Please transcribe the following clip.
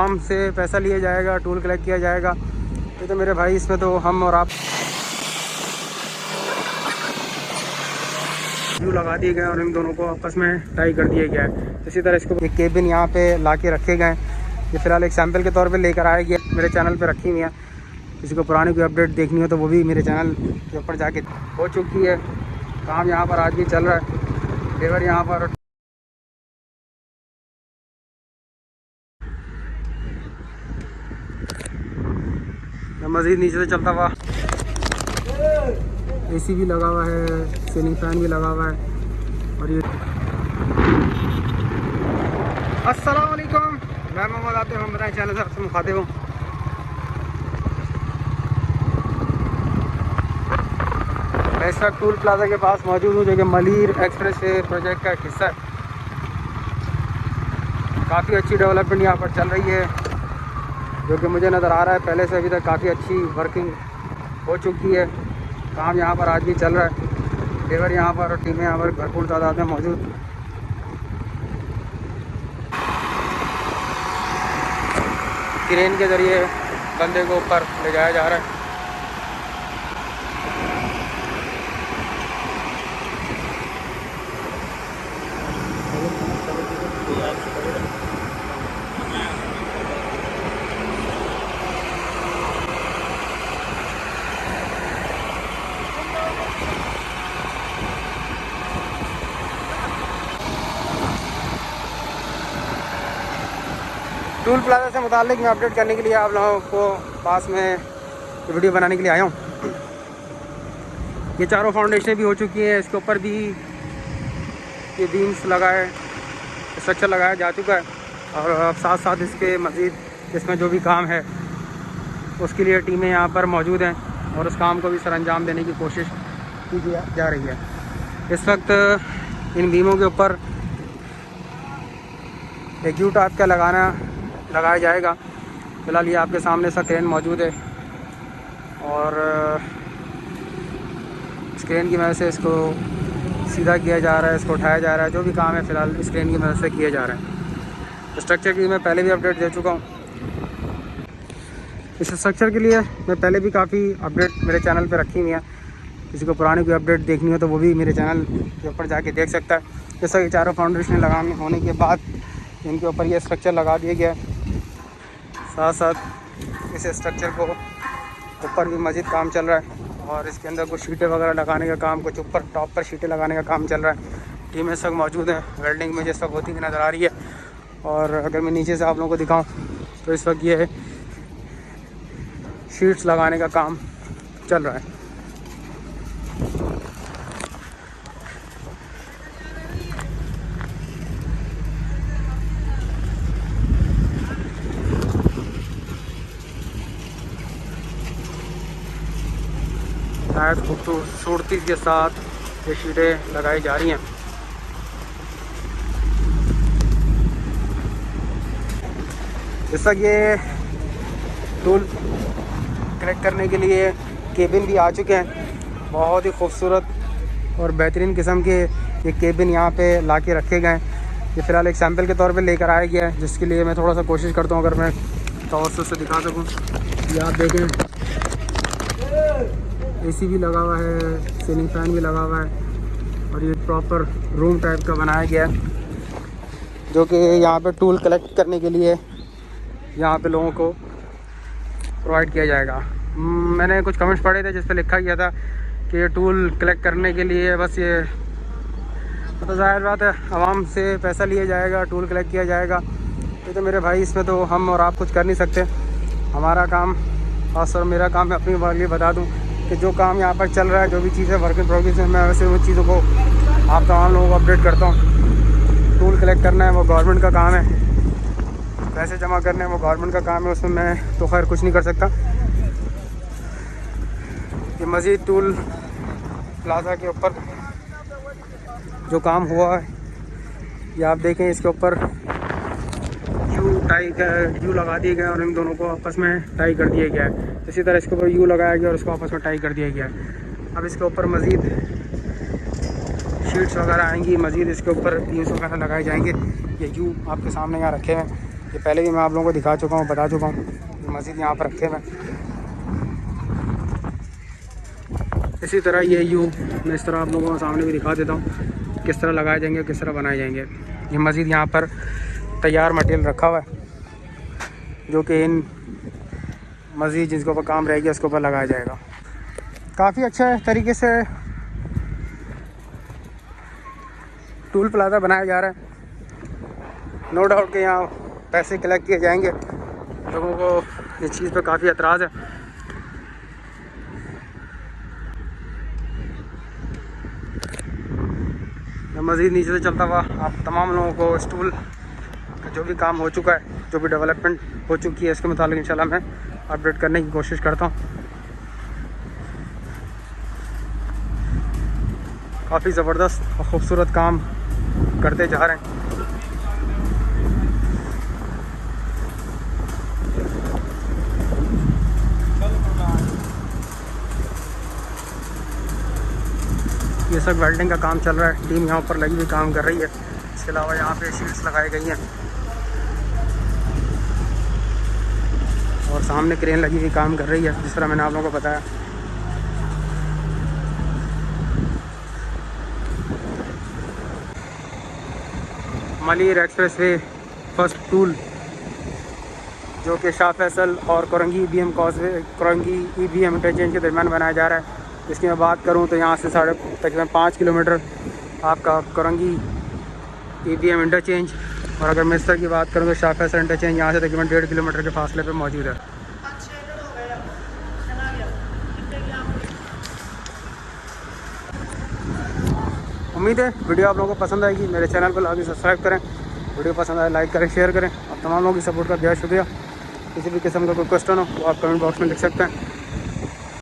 हम से पैसा लिया जाएगा, टूल कलेक्ट किया जाएगा। ये तो मेरे भाई, इसमें तो हम और आप व्यू लगा दिए गए और इन दोनों को आपस में टाई कर दिया गया है। इसी तरह इसको एक केबिन यहाँ पे ला के रखे गए। ये फ़िलहाल एक सैंपल के तौर पे लेकर आया गया, मेरे चैनल पे रखी हुई है। किसी को पुरानी कोई अपडेट देखनी हो तो वो भी मेरे चैनल के ऊपर जाके हो चुकी है। काम यहाँ पर आज भी चल रहा है। लेबर यहाँ पर मज़ीद नीचे से चलता हुआ, एसी भी लगा हुआ है, सीलिंग फैन भी लगा हुआ है। और ये अस्सलाम वालेकुम, मैं मोहम्मद आते हम बताएं चैनल से आपसे मुखातिब हूँ। मैं इस वक्त टूल प्लाजा के पास मौजूद हूँ, जो कि मलीर एक्सप्रेस वे प्रोजेक्ट का एक हिस्सा है। काफ़ी अच्छी डेवलपमेंट यहाँ पर चल रही है, जो कि मुझे नज़र आ रहा है पहले से अभी तक काफ़ी अच्छी वर्किंग हो चुकी है। काम यहाँ पर आज भी चल रहा है। लेबर यहाँ पर और टीमें यहाँ पर भरपूर तादाद में मौजूद। क्रेन के ज़रिए बंदे को ऊपर ले जाया जा रहा है। टूल प्लाजा से मुताल्लिक मैं अपडेट करने के लिए आप लोगों को पास में वीडियो बनाने के लिए आया हूँ। ये चारों फाउंडेशन भी हो चुकी हैं, इसके ऊपर भी ये बीम्स लगाए, स्ट्रक्चर लगाया जा चुका है। और अब साथ साथ इसके मज़ीद इसमें जो भी काम है उसके लिए टीमें यहाँ पर मौजूद हैं और उस काम को भी सर अंजाम देने की कोशिश की जा रही है। इस वक्त इन बीमों के ऊपर एक यू टाइप का लगाया जाएगा। फ़िलहाल ये आपके सामने सा क्रेन मौजूद है और इस क्रेन की मदद से इसको सीधा किया जा रहा है, इसको उठाया जा रहा है। जो भी काम है फ़िलहाल इस क्रेन की मदद से किया जा रहा है। स्ट्रक्चर की मैं पहले भी अपडेट दे चुका हूँ। इस स्ट्रक्चर के लिए मैं पहले भी काफ़ी अपडेट मेरे चैनल पे रखी हुई है। किसी को पुरानी कोई अपडेट देखनी हो तो वो भी मेरे चैनल के ऊपर जाके देख सकता है। जैसा कि चारों फाउंडेशन लगाने होने के बाद इनके ऊपर ये स्ट्रक्चर लगा दिया गया है। साथ साथ इस स्ट्रक्चर को ऊपर भी मज़ीद काम चल रहा है और इसके अंदर कुछ शीटें वगैरह लगाने का काम, कुछ ऊपर टॉप पर शीटें लगाने का काम चल रहा है। टीमें सब मौजूद हैं, वेल्डिंग में जिस वक्त होती हुई नज़र आ रही है। और अगर मैं नीचे से आप लोगों को दिखाऊं तो इस वक्त ये शीट्स लगाने का काम चल रहा है। शायद खूबसूरती के साथ ये शीटें लगाई जा रही हैं। जैसा कि ये टूल कलेक्ट करने के लिए केबिन भी आ चुके हैं। बहुत ही खूबसूरत और बेहतरीन किस्म के ये केबिन यहाँ पे ला के रखे गए हैं। ये फ़िलहाल एक सैंपल के तौर पे लेकर आया गया है, जिसके लिए मैं थोड़ा सा कोशिश करता हूँ अगर मैं तवज्जुह से दिखा सकूँ। ये आप देखें, एसी भी लगा हुआ है, सीलिंग फैन भी लगा हुआ है और ये प्रॉपर रूम टाइप का बनाया गया है, जो कि यहाँ पे टूल कलेक्ट करने के लिए यहाँ पे लोगों को प्रोवाइड किया जाएगा। मैंने कुछ कमेंट्स पढ़े थे जिस पे लिखा गया था कि ये टूल कलेक्ट करने के लिए बस ये तो ज़ाहिर बात है आवाम से पैसा लिया जाएगा, टूल कलेक्ट किया जाएगा। ये तो मेरे भाई, इसमें तो हम और आप कुछ कर नहीं सकते। हमारा काम, खासतौर मेरा काम, मैं अपनी बात लिए बता दूँ कि जो काम यहाँ पर चल रहा है, जो भी चीज़ें वर्क इन प्रोग्रेस है, मैं वैसे उन चीज़ों को आप तमाम लोगों को अपडेट करता हूँ। टूल कलेक्ट करना है वो गवर्नमेंट का काम है, पैसे जमा करने हैं वो गवर्नमेंट का काम है, उसमें मैं तो खैर कुछ नहीं कर सकता। ये मज़ीद टूल प्लाजा के ऊपर जो काम हुआ है ये आप देखें, इसके ऊपर यू लगा दिए गए और इन दोनों को आपस में टाई कर दिया गया है। इसी तरह इसके ऊपर यू लगाया गया और उसको आपस में टाई कर दिया गया है। अब इसके ऊपर मज़ीद शीट्स वगैरह आएंगी, मज़ीद इसके ऊपर बीम्स वगैरह लगाए जाएंगे। ये यू आपके सामने यहाँ रखे हैं ये पहले भी मैं आप लोगों को दिखा चुका हूँ, बता चुका हूँ। ये मस्जिद यहाँ पर रखे हुए। इसी तरह ये यूँ मैं इस तरह आप लोगों को सामने भी दिखा देता हूँ किस तरह लगाए जाएंगे, किस तरह बनाए जाएंगे। ये मस्जिद यहाँ पर तैयार मटेरियल रखा हुआ है जो कि इन मस्जिद जिसके ऊपर काम रहेगी उसके ऊपर लगाया जाएगा। काफ़ी अच्छा तरीके से टूल प्लाजा बनाया जा रहा है। नो डाउट कि यहाँ पैसे कलेक्ट किए जाएंगे। लोगों को इस चीज़ पर काफ़ी एतराज़ है। मज़ीद नीचे से चलता हुआ आप तमाम लोगों को इस टूल का जो भी काम हो चुका है, जो भी डेवलपमेंट हो चुकी है, इसके मुताबिक इंशाल्लाह मैं अपडेट करने की कोशिश करता हूँ। काफ़ी ज़बरदस्त और ख़ूबसूरत काम करते जा रहे हैं। ये सब वेल्डिंग का काम चल रहा है। टीम यहाँ पर लगी हुई काम कर रही है। इसके अलावा यहाँ पे शीट्स लगाई गई हैं और सामने क्रेन लगी हुई काम कर रही है, जिस तरह मैंने आप लोगों को बताया। Malir express way first tool जो कि शाह फैसल और Korangi EBM causeway, Korangi EBM interchange के दरमियान बनाया जा रहा है। इसकी मैं बात करूं तो यहाँ से तकरीबन 5 किलोमीटर आपका कोरंगी EBM इंटरचेंज, और अगर मैं इस की बात करूं तो शाह फैसल इंटरचेंज यहाँ से तकरीबन 1.5 किलोमीटर के फासले पे मौजूद है। उम्मीद है वीडियो आप लोगों को पसंद आएगी। मेरे चैनल को लाके सब्सक्राइब करें, वीडियो पसंद आए लाइक करें, शेयर करें। आप तमाम लोगों की सपोर्ट का बहुत शुक्रिया। किसी भी किस्म का कोई क्वेश्चन हो तो आप कमेंट बॉक्स में लिख सकते हैं।